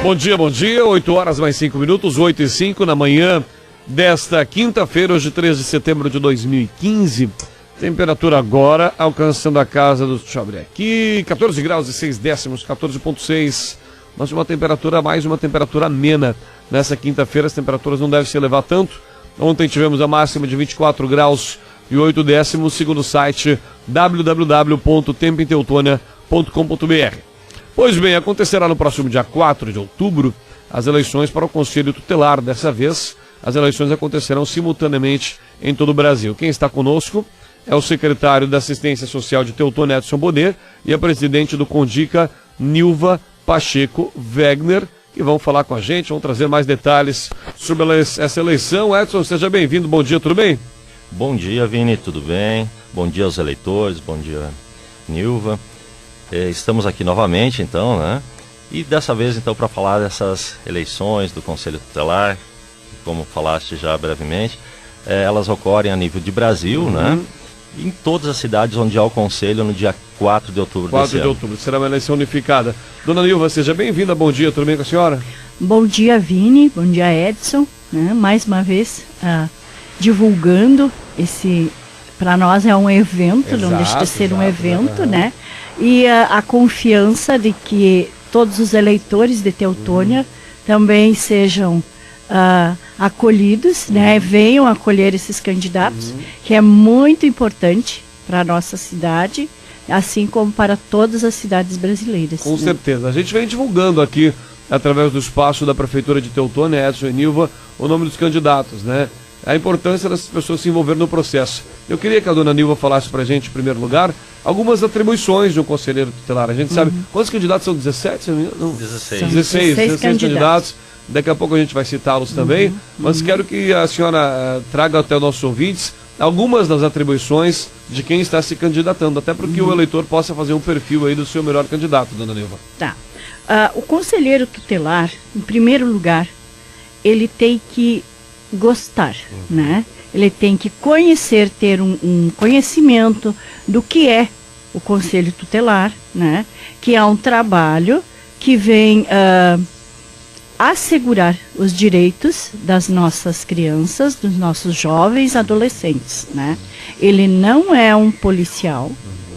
Bom dia, 8 horas mais 5 minutos, 8h05 na manhã desta quinta-feira, hoje 13 de setembro de 2015. Temperatura agora alcançando a casa do... Deixa eu abrir aqui, 14 graus e 6 décimos, 14,6. Mas uma temperatura amena nessa quinta-feira. As temperaturas não devem se elevar tanto. Ontem tivemos a máxima de 24 graus e 8 décimos, segundo o site www.tempoemteutônia.com.br. Pois bem, acontecerá no próximo dia 4 de outubro as eleições para o Conselho Tutelar. Dessa vez, as eleições acontecerão simultaneamente em todo o Brasil. Quem está conosco é o secretário da Assistência Social de Teutônia, Edson Boner, e a presidente do Condica, Nilva Pacheco Wegner, que vão falar com a gente, vão trazer mais detalhes sobre essa eleição. Edson, seja bem-vindo, bom dia, tudo bem? Bom dia, Vini, tudo bem? Bom dia aos eleitores, bom dia, Nilva. Estamos aqui novamente, então, né? E dessa vez, então, para falar dessas eleições do Conselho Tutelar, como falaste já brevemente, elas ocorrem a nível de Brasil, né? Em todas as cidades onde há o Conselho no dia 4 de outubro desse ano. 4 de outubro, será uma eleição unificada. Dona Nilva, seja bem-vinda, bom dia, tudo bem com a senhora? Bom dia, Vini, bom dia, Edson, né? Mais uma vez divulgando esse, para nós é um evento, não deixa de ser um evento, né? E a confiança de que todos os eleitores de Teutônia também sejam acolhidos, né? Venham acolher esses candidatos, que é muito importante para a nossa cidade, assim como para todas as cidades brasileiras. Com certeza. A gente vem divulgando aqui, através do espaço da Prefeitura de Teutônia, Edson e Nilva, o nome dos candidatos, né? A importância dessas pessoas se envolverem no processo. Eu queria que a dona Nilva falasse pra gente, em primeiro lugar, algumas atribuições de um conselheiro tutelar. A gente sabe, quantos candidatos são? 17? Não. 16 candidatos. Daqui a pouco a gente vai citá-los também, mas quero que a senhora traga até os nossos ouvintes algumas das atribuições de quem está se candidatando, até para que o eleitor possa fazer um perfil aí do seu melhor candidato, dona Nilva. Tá. O conselheiro tutelar, em primeiro lugar, ele tem que gostar, né? Ele tem que conhecer, ter um conhecimento do que é o Conselho Tutelar, né? Que é um trabalho que vem assegurar os direitos das nossas crianças, dos nossos jovens adolescentes, né? Ele não é um policial,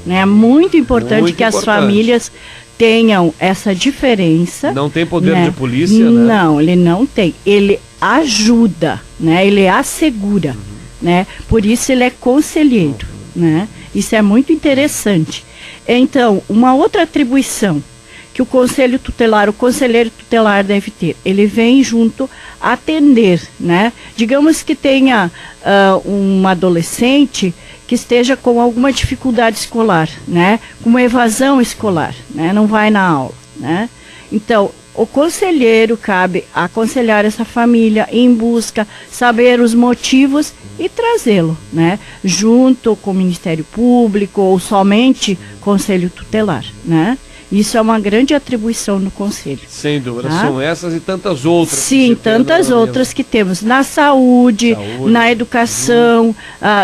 né? É muito importante que as famílias tenham essa diferença. Não tem poder, né, de polícia, né? Não, ele não tem. Ele ajuda, né? Ele assegura, né? Por isso ele é conselheiro, né? Isso é muito interessante. Então, uma outra atribuição que o conselheiro tutelar deve ter, ele vem junto atender, né? Digamos que tenha um adolescente que esteja com alguma dificuldade escolar, né? Com uma evasão escolar, né? Não vai na aula, né? Então, o conselheiro cabe aconselhar essa família em busca, saber os motivos e trazê-lo, né? Junto com o Ministério Público ou somente Conselho Tutelar, né? Isso é uma grande atribuição do Conselho. Sem dúvida, são essas e tantas outras. Sim, tantas outras que temos na saúde, na educação,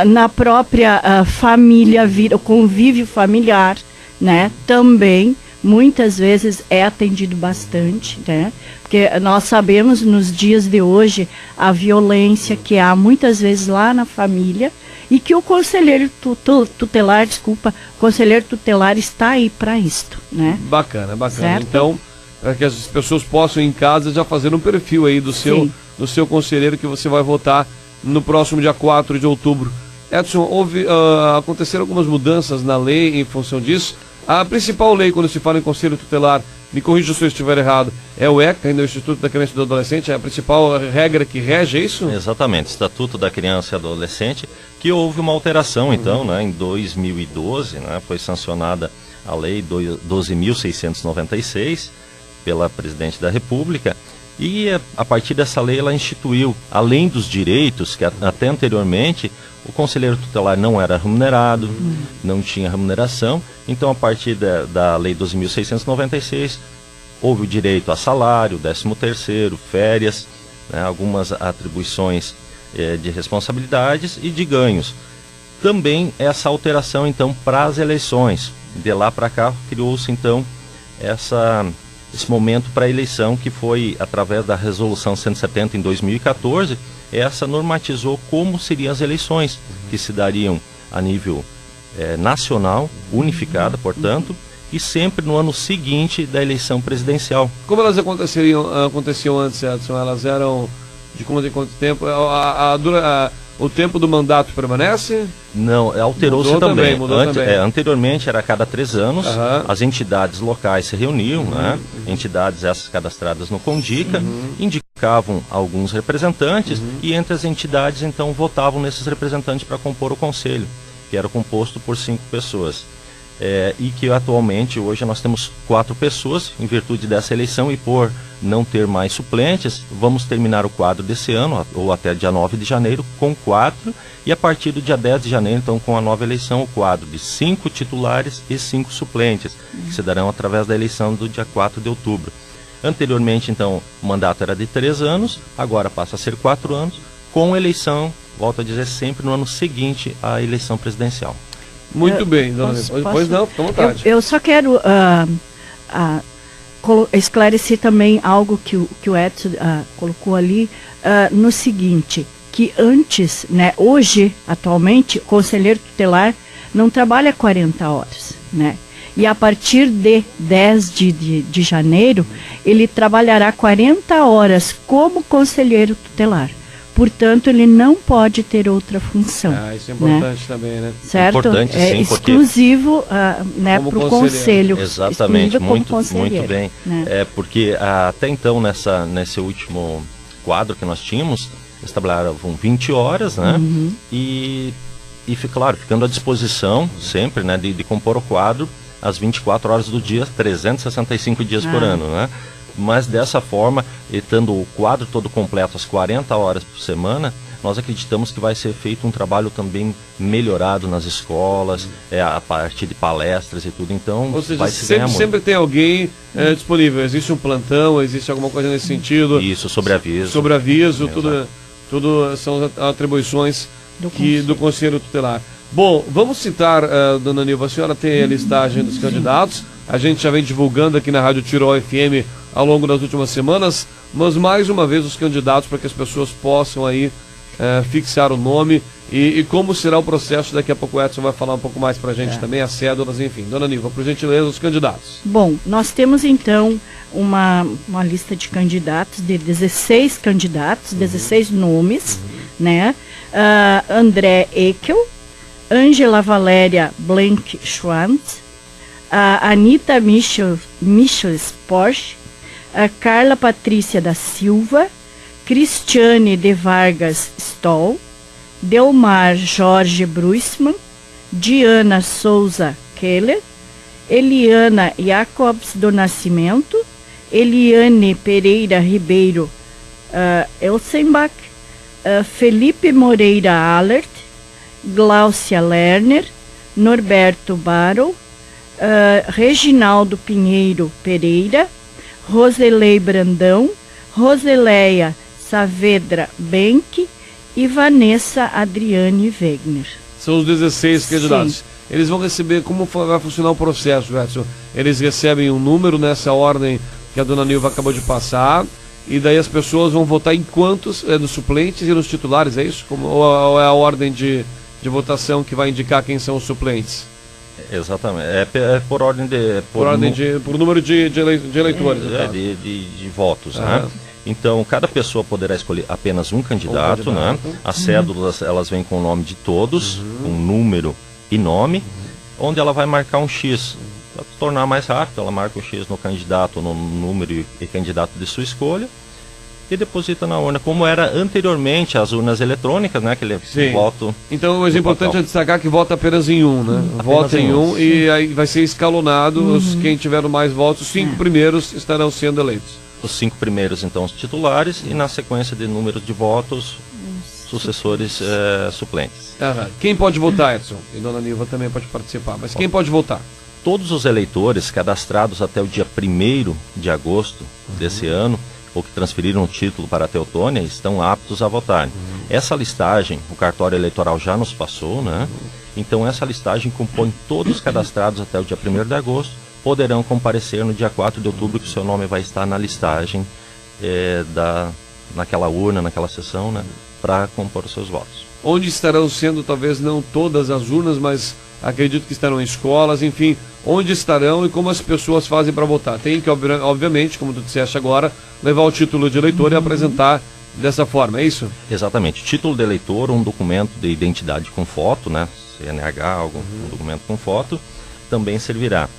na própria família, o convívio familiar, né? Também, muitas vezes é atendido bastante, né? Porque nós sabemos nos dias de hoje a violência que há muitas vezes lá na família, e que o conselheiro tutelar, o conselheiro tutelar está aí para isto, né? Bacana. Certo? Então, para que as pessoas possam em casa já fazer um perfil aí do seu conselheiro que você vai votar no próximo dia 4 de outubro. Edson, aconteceram algumas mudanças na lei em função disso. A principal lei, quando se fala em conselho tutelar, me corrija se eu estiver errado, é o ECA, ainda o Instituto da Criança e do Adolescente, é a principal regra que rege, é isso? Exatamente, Estatuto da Criança e Adolescente, que houve uma alteração, então, né, em 2012, né, foi sancionada a Lei 12.696 pela Presidente da República, e a partir dessa lei ela instituiu, além dos direitos, que até anteriormente o conselheiro tutelar não era remunerado, não tinha remuneração, então a partir da Lei 12.696 houve o direito a salário, 13º, férias, né, algumas atribuições de responsabilidades e de ganhos. Também essa alteração então para as eleições, de lá para cá criou-se então esse momento para a eleição, que foi através da resolução 170 em 2014, essa normatizou como seriam as eleições, que se dariam a nível nacional, unificada, portanto, e sempre no ano seguinte da eleição presidencial. Como elas aconteciam antes, Edson? Elas eram de quanto em quanto tempo? O tempo do mandato permanece? Não, alterou-se também. Mudou também. Anteriormente era a cada 3 anos, as entidades locais se reuniam, né? Entidades essas cadastradas no Condica, indicavam alguns representantes e entre as entidades então votavam nesses representantes para compor o conselho, que era composto por 5 pessoas. E que atualmente, hoje, nós temos 4 pessoas, em virtude dessa eleição, e por não ter mais suplentes, vamos terminar o quadro desse ano, ou até dia 9 de janeiro, com 4, e a partir do dia 10 de janeiro, então, com a nova eleição, o quadro de 5 titulares e 5 suplentes, que se darão através da eleição do dia 4 de outubro. Anteriormente, então, o mandato era de 3 anos, agora passa a ser 4 anos, com eleição, volto a dizer, sempre no ano seguinte à eleição presidencial. Muito bem, dona Nilva. Pois não, fica à vontade. Eu só quero esclarecer também algo que o Edson colocou ali, no seguinte, que antes, né, hoje, atualmente, o conselheiro tutelar não trabalha 40 horas, né? E a partir de 10 de janeiro, ele trabalhará 40 horas como conselheiro tutelar. Portanto, ele não pode ter outra função. Isso é importante também, né? Certo? Importante, sim, exclusivo né, para o conselho. Exatamente, muito bem. Né? Porque até então, nesse último quadro que nós tínhamos, eles trabalhavam 20 horas, né? E claro, ficando à disposição sempre, né, de compor o quadro às 24 horas do dia, 365 dias por ano, né? Mas dessa forma, estando o quadro todo completo às 40 horas por semana, nós acreditamos que vai ser feito um trabalho também melhorado nas escolas, a partir de palestras e tudo. Então, ou seja, vai se ganhar muito. Sempre tem alguém disponível. Existe um plantão, existe alguma coisa nesse sentido? Isso, sobreaviso. Sobreaviso, tudo são atribuições do Conselho Tutelar. Bom, vamos citar, dona Nilva, a senhora tem a listagem dos candidatos. A gente já vem divulgando aqui na Rádio Tirol FM ao longo das últimas semanas, mas mais uma vez os candidatos para que as pessoas possam aí fixar o nome e como será o processo. Daqui a pouco o Edson vai falar um pouco mais para a gente também, as cédulas, enfim. Dona Nilva, por gentileza, os candidatos. Bom, nós temos então uma lista de candidatos, de 16 candidatos, 16 nomes, né? André Ekel, Ângela Valéria Blank-Schwantz, Anita Michels Porsche, Carla Patrícia da Silva, Cristiane de Vargas Stoll, Delmar Jorge Bruisman, Diana Souza Keller, Eliana Jacobs do Nascimento, Eliane Pereira Ribeiro Elsenbach, Felipe Moreira Allert, Gláucia Lerner, Norberto Barrow, Reginaldo Pinheiro Pereira, Roselei Brandão, Roseleia Saavedra Benck e Vanessa Adriane Wegner. São os 16 candidatos. Sim. Eles vão receber, como vai funcionar o processo, Edson? Eles recebem um número nessa ordem que a dona Nilva acabou de passar, e daí as pessoas vão votar em quantos? Nos suplentes e nos titulares, é isso? Ou é a ordem de votação que vai indicar quem são os suplentes? Exatamente, é por ordem de... Por número de eleitores. De votos, né? Então, cada pessoa poderá escolher apenas um candidato, né? As cédulas, elas vêm com o nome de todos, um número e nome, onde ela vai marcar um X. Para tornar mais rápido, ela marca o X no candidato, no número e candidato de sua escolha, e deposita na urna, como era anteriormente as urnas eletrônicas, né? Aquele voto. Então, o importante é destacar que vota apenas em um, né? Vota em um e aí vai ser escalonado. Quem tiver mais votos, os 5 primeiros estarão sendo eleitos. Os 5 primeiros, então, os titulares, e na sequência de números de votos, sucessores suplentes. Quem pode votar, Edson? E dona Nilva também pode participar, mas quem pode votar? Todos os eleitores cadastrados até o dia 1º de agosto desse ano, ou que transferiram o título para a Teutônia, estão aptos a votar. Essa listagem, o cartório eleitoral já nos passou, né? Então essa listagem compõe todos os cadastrados até o dia 1º de agosto, poderão comparecer no dia 4 de outubro, que o seu nome vai estar na listagem naquela urna, naquela sessão, né, para compor os seus votos. Onde estarão sendo, talvez não todas as urnas, mas acredito que estarão em escolas, enfim, onde estarão e como as pessoas fazem para votar. Tem que, obviamente, como tu disseste agora, levar o título de eleitor e apresentar dessa forma, é isso? Exatamente. Título de eleitor, um documento de identidade com foto, né, CNH, um documento com foto, também servirá.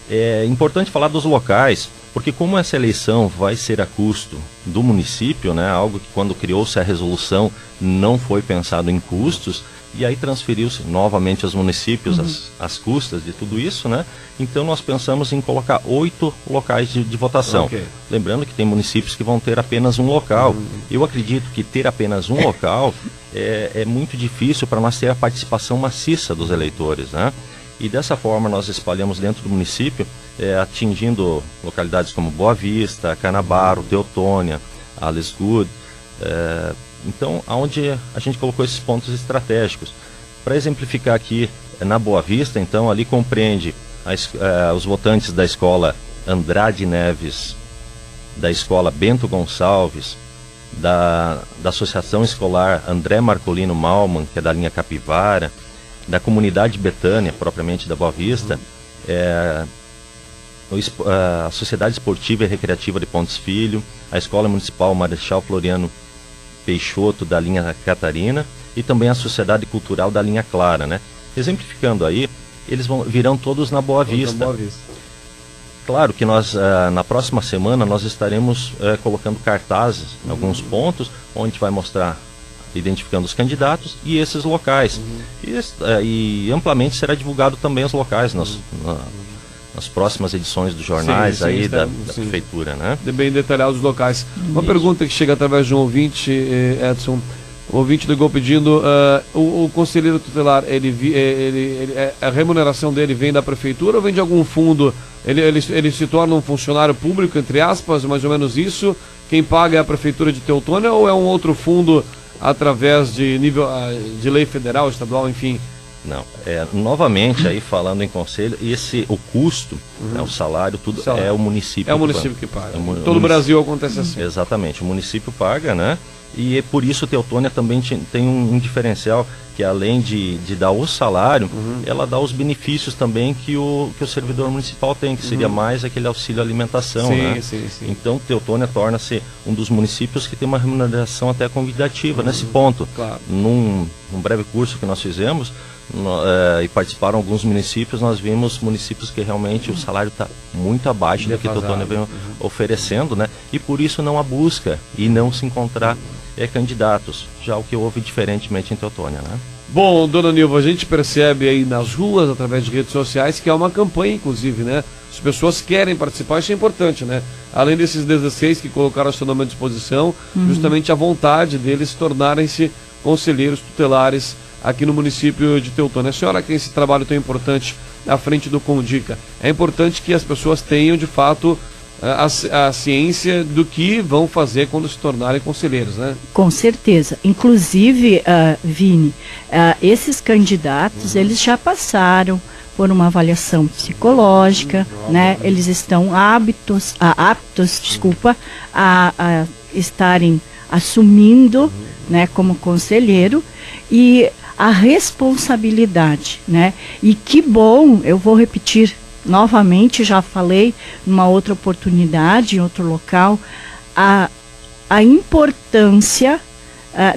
É importante falar dos locais, porque como essa eleição vai ser a custo do município, né, algo que quando criou-se a resolução não foi pensado em custos, e aí transferiu-se novamente aos municípios as custas de tudo isso, né? Então nós pensamos em colocar 8 locais de votação. Okay. Lembrando que tem municípios que vão ter apenas um local. Eu acredito que ter apenas um local é muito difícil para nós ter a participação maciça dos eleitores, né? E dessa forma nós espalhamos dentro do município, atingindo localidades como Boa Vista, Canabaro, Teutônia, Ales Good. Então, onde a gente colocou esses pontos estratégicos. Para exemplificar aqui, na Boa Vista, então, ali compreende os votantes da escola Andrade Neves, da escola Bento Gonçalves, da Associação Escolar André Marcolino Malman, que é da linha Capivara, da comunidade Betânia, propriamente da Boa Vista, a Sociedade Esportiva e Recreativa de Pontes Filho, a Escola Municipal Marechal Floriano Peixoto, da linha Catarina, e também a Sociedade Cultural da linha Clara, né? Exemplificando aí, eles virão todos na Boa Vista. Claro que nós, na próxima semana, nós estaremos colocando cartazes em alguns pontos, onde vai mostrar, identificando os candidatos e esses locais. E amplamente será divulgado também os locais nas próximas edições dos jornais da prefeitura, né? Bem detalhados os locais. Uma pergunta que chega através de um ouvinte, Edson. O ouvinte ligou pedindo, o conselheiro tutelar, a remuneração dele vem da prefeitura ou vem de algum fundo? Ele se torna um funcionário público, entre aspas, mais ou menos isso? Quem paga é a prefeitura de Teutônia ou é um outro fundo através de nível de lei federal, estadual, enfim? Não, novamente aí falando em conselho, o custo, né, o salário, tudo é o município. É o município que paga. Todo o Brasil acontece assim. Exatamente, o município paga, né? E por isso Teutônia também tem um diferencial, que além de dar o salário, ela dá os benefícios também que o servidor municipal tem, que seria mais aquele auxílio alimentação, né? Sim. Então Teutônia torna-se um dos municípios que tem uma remuneração até convidativa nesse ponto. Claro. Num breve curso que nós fizemos, e participaram alguns municípios, nós vimos municípios que realmente o salário está muito abaixo do que Teutônia vem oferecendo, né? E por isso não há busca e não se encontrar candidatos, já o que houve diferentemente em Teutônia, né? Bom, dona Nilva, a gente percebe aí nas ruas, através de redes sociais, que há uma campanha, inclusive, né? As pessoas querem participar, isso é importante, né? Além desses 16 que colocaram seu nome à disposição, justamente a vontade deles se tornarem-se conselheiros tutelares aqui no município de Teutônia. A senhora que tem esse trabalho tão importante à frente do Condica, é importante que as pessoas tenham, de fato, a ciência do que vão fazer quando se tornarem conselheiros, né? Com certeza. Inclusive, Vini, esses candidatos, eles já passaram por uma avaliação psicológica, né? Eles estão aptos a estarem assumindo, né, como conselheiro, e a responsabilidade, né? E que bom, eu vou repetir novamente, já falei numa outra oportunidade, em outro local, a importância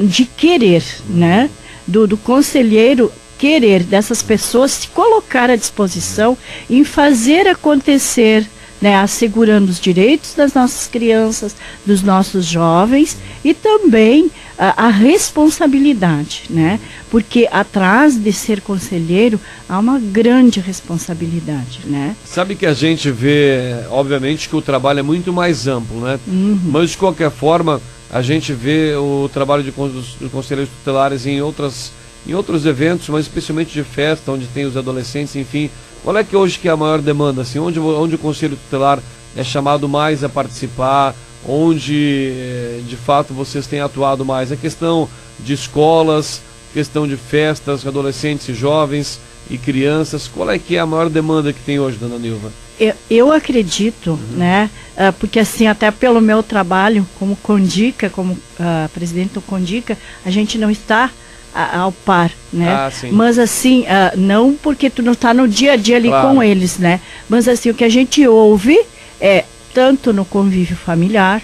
de querer, né? Do conselheiro querer, dessas pessoas se colocar à disposição em fazer acontecer, né, assegurando os direitos das nossas crianças, dos nossos jovens e também a responsabilidade, né? Porque atrás de ser conselheiro há uma grande responsabilidade, né? Sabe que a gente vê, obviamente, que o trabalho é muito mais amplo, né? Mas de qualquer forma a gente vê o trabalho dos conselheiros tutelares em outros eventos, mas especialmente de festa, onde tem os adolescentes, enfim. Qual é que hoje que é a maior demanda, assim, onde o conselho tutelar é chamado mais a participar, onde de fato vocês têm atuado mais? A questão de escolas, questão de festas, adolescentes e jovens e crianças. Qual é que é a maior demanda que tem hoje, dona Nilva? Eu acredito, né, porque assim, até pelo meu trabalho como Condica, como presidente do Condica, a gente não está ao par, né? Mas assim, não porque tu não está no dia a dia ali com eles, né? Mas assim, o que a gente ouve é tanto no convívio familiar,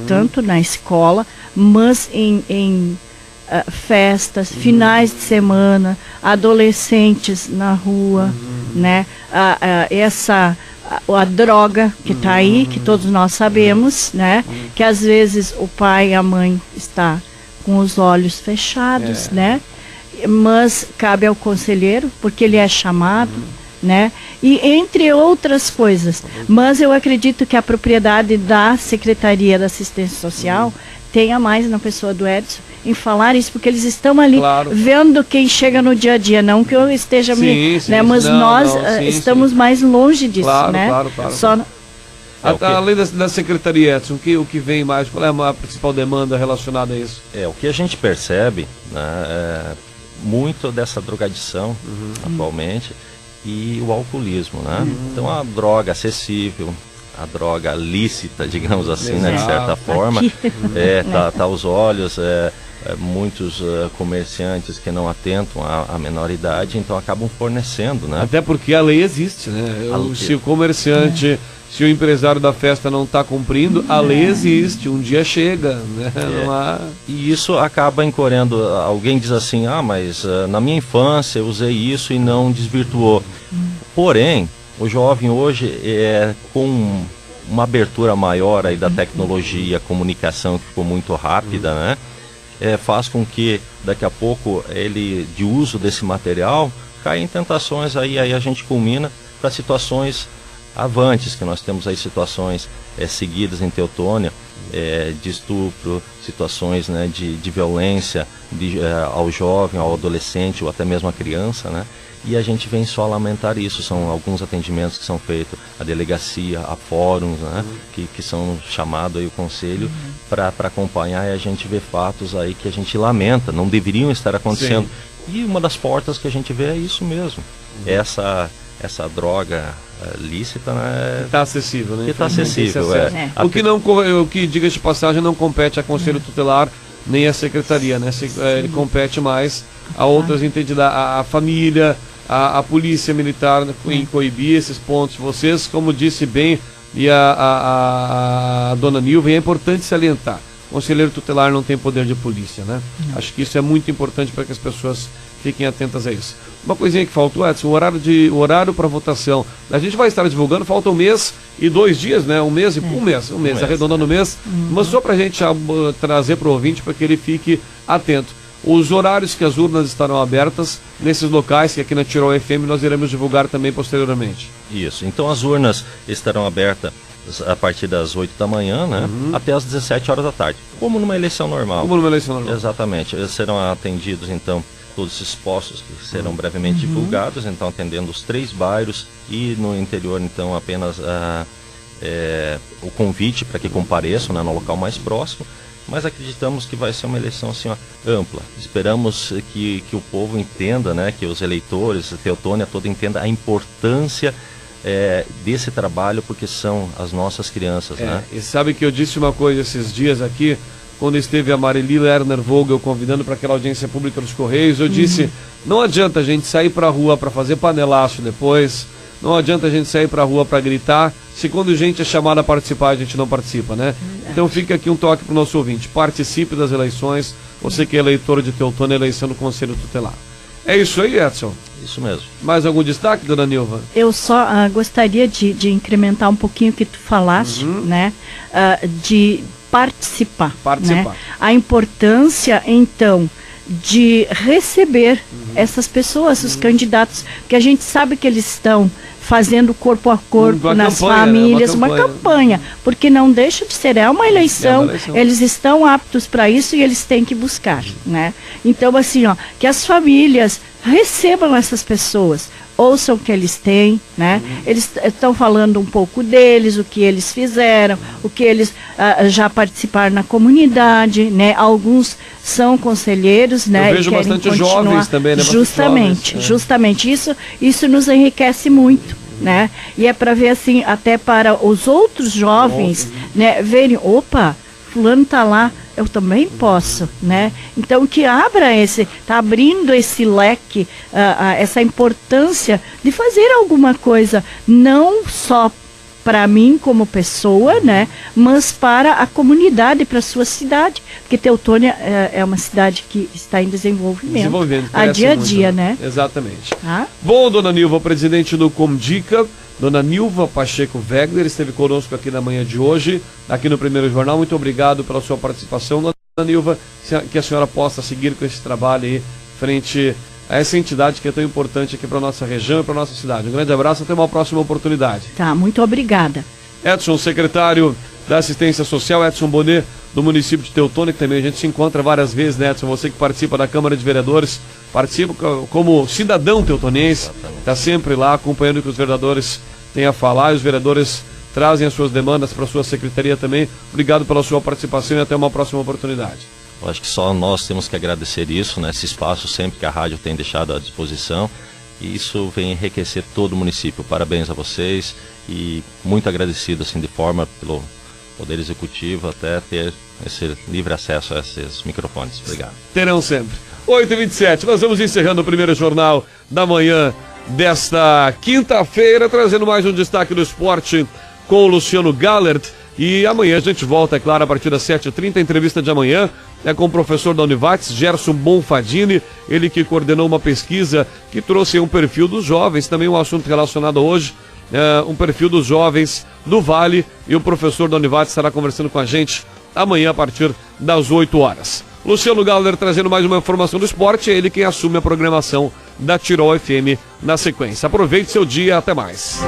tanto na escola, mas em festas, finais de semana, adolescentes na rua, né? A droga que está aí, que todos nós sabemos, né? Que às vezes o pai e a mãe está com os olhos fechados, né? Mas cabe ao conselheiro, porque ele é chamado, né? E entre outras coisas. Mas eu acredito que a propriedade da Secretaria da Assistência Social tenha mais na pessoa do Edson em falar isso, porque eles estão ali vendo quem chega no dia a dia, não que eu esteja né? Mas nós estamos mais longe disso, né? Só além da Secretaria, Edson, o que vem mais? Qual é a principal demanda relacionada a isso? O que a gente percebe, né, muito dessa drogadição atualmente e o alcoolismo, né? Então a droga acessível, a droga lícita, digamos assim, né, de certa forma, tá aos olhos, muitos comerciantes que não atentam à menor idade, então acabam fornecendo, né? Até porque a lei existe, né? Se o comerciante, se o empresário da festa não está cumprindo, a lei existe, um dia chega, né? Não há... E isso acaba incorrendo, alguém diz assim, mas na minha infância eu usei isso e não desvirtuou. Porém, o jovem hoje, com uma abertura maior aí da tecnologia, a comunicação que ficou muito rápida, né? Faz com que daqui a pouco ele, de uso desse material, caia em tentações, aí a gente culmina para situações avantes, que nós temos aí situações seguidas em Teutônia, de estupro, situações, né, de violência ao jovem, ao adolescente ou até mesmo à criança, né? E a gente vem só lamentar isso. São alguns atendimentos que são feitos à delegacia, a fóruns, né, que são chamados aí o conselho para acompanhar, e a gente vê fatos aí que a gente lamenta, não deveriam estar acontecendo. E uma das portas que a gente vê é isso mesmo, essa droga lícita, né? Está acessível, né? Que está acessível, O que, diga-se de passagem, não compete a Conselho Tutelar nem a Secretaria, né? Ele compete mais a outras entidades, a família, a Polícia Militar, em coibir esses pontos. Vocês, como disse bem, e a dona Nilva, é importante salientar, o conselheiro tutelar não tem poder de polícia, né? Acho que isso é muito importante para que as pessoas fiquem atentas a isso. Uma coisinha que faltou, Edson, o horário para votação. A gente vai estar divulgando, falta 1 mês e 2 dias, né? Um mês, arredondando o mês. Mas só para a gente trazer para o ouvinte, para que ele fique atento. Os horários que as urnas estarão abertas nesses locais, que aqui na Tirol FM nós iremos divulgar também posteriormente. Isso, então as urnas estarão abertas a partir das 8 da manhã, né, até as 17 horas da tarde, como numa eleição normal. Exatamente, eles serão atendidos então todos esses postos que serão brevemente divulgados, então atendendo os 3 bairros, e no interior então apenas o convite para que compareçam, né, no local mais próximo. Mas acreditamos que vai ser uma eleição assim, ampla. Esperamos que o povo entenda, né, que os eleitores, a Teutônia toda entenda a importância desse trabalho, porque são as nossas crianças, né? E sabe que eu disse uma coisa esses dias aqui, quando esteve a Marili Lerner Vogel convidando para aquela audiência pública dos Correios, eu disse, não adianta a gente sair para a rua para fazer panelaço depois, não adianta a gente sair para a rua para gritar, se quando a gente é chamada a participar, a gente não participa, né? Então fica aqui um toque para o nosso ouvinte, participe das eleições, você que é eleitor de Teutônia, eleição do Conselho Tutelar. É isso aí, Edson? Isso mesmo. Mais algum destaque, dona Nilva? Eu só gostaria de incrementar um pouquinho o que tu falaste, né? De participar. Né? A importância, então, de receber essas pessoas, os candidatos, porque a gente sabe que eles estão fazendo corpo a corpo nas famílias, uma campanha, porque não deixa de ser, é uma eleição, eles estão aptos para isso e eles têm que buscar, né? Então, assim, que as famílias recebam essas pessoas, ouçam o que eles têm, né? Eles estão falando um pouco deles, o que eles fizeram, o que eles já participaram na comunidade, né? Alguns são conselheiros, né? Eu vejo bastante jovens também, né? Justamente. Isso nos enriquece muito, né? E é para ver assim, até para os outros jovens, né? Verem, opa, fulano tá lá, eu também posso, né? Então que tá abrindo esse leque, essa importância de fazer alguma coisa, não só para mim como pessoa, né? Mas para a comunidade, para a sua cidade, porque Teutônia é uma cidade que está em desenvolvimento a dia a dia, né? Exatamente. Bom, dona Nilva, presidente do Comdica, dona Nilva Pacheco Wegner, esteve conosco aqui na manhã de hoje, aqui no Primeiro Jornal. Muito obrigado pela sua participação, dona Nilva, que a senhora possa seguir com esse trabalho aí, frente a essa entidade que é tão importante aqui para a nossa região e para a nossa cidade. Um grande abraço, até uma próxima oportunidade. Tá, muito obrigada. Edson, secretário da Assistência Social, Edson Bonet, do município de Teutônia, que também a gente se encontra várias vezes, né, Edson? Você que participa da Câmara de Vereadores, participa como cidadão teutonense, está sempre lá acompanhando o que os vereadores têm a falar, e os vereadores trazem as suas demandas para a sua secretaria também. Obrigado pela sua participação e até uma próxima oportunidade. Eu acho que só nós temos que agradecer isso, né? Esse espaço sempre que a rádio tem deixado à disposição, e isso vem enriquecer todo o município. Parabéns a vocês e muito agradecido assim, de forma pelo Poder Executivo até ter esse livre acesso a esses microfones. Obrigado. Terão sempre. 8h27, nós vamos encerrando o Primeiro Jornal da manhã desta quinta-feira, trazendo mais um destaque do esporte com o Luciano Gallert. E amanhã a gente volta, é claro, a partir das 7h30, a entrevista de amanhã é com o professor da Univates, Gerson Bonfadini, ele que coordenou uma pesquisa que trouxe um perfil dos jovens, também um assunto relacionado hoje, um perfil dos jovens do Vale, e o professor da Univates estará conversando com a gente amanhã a partir das 8 horas. Luciano Galler trazendo mais uma informação do esporte, é ele quem assume a programação da Tirol FM na sequência. Aproveite seu dia, até mais.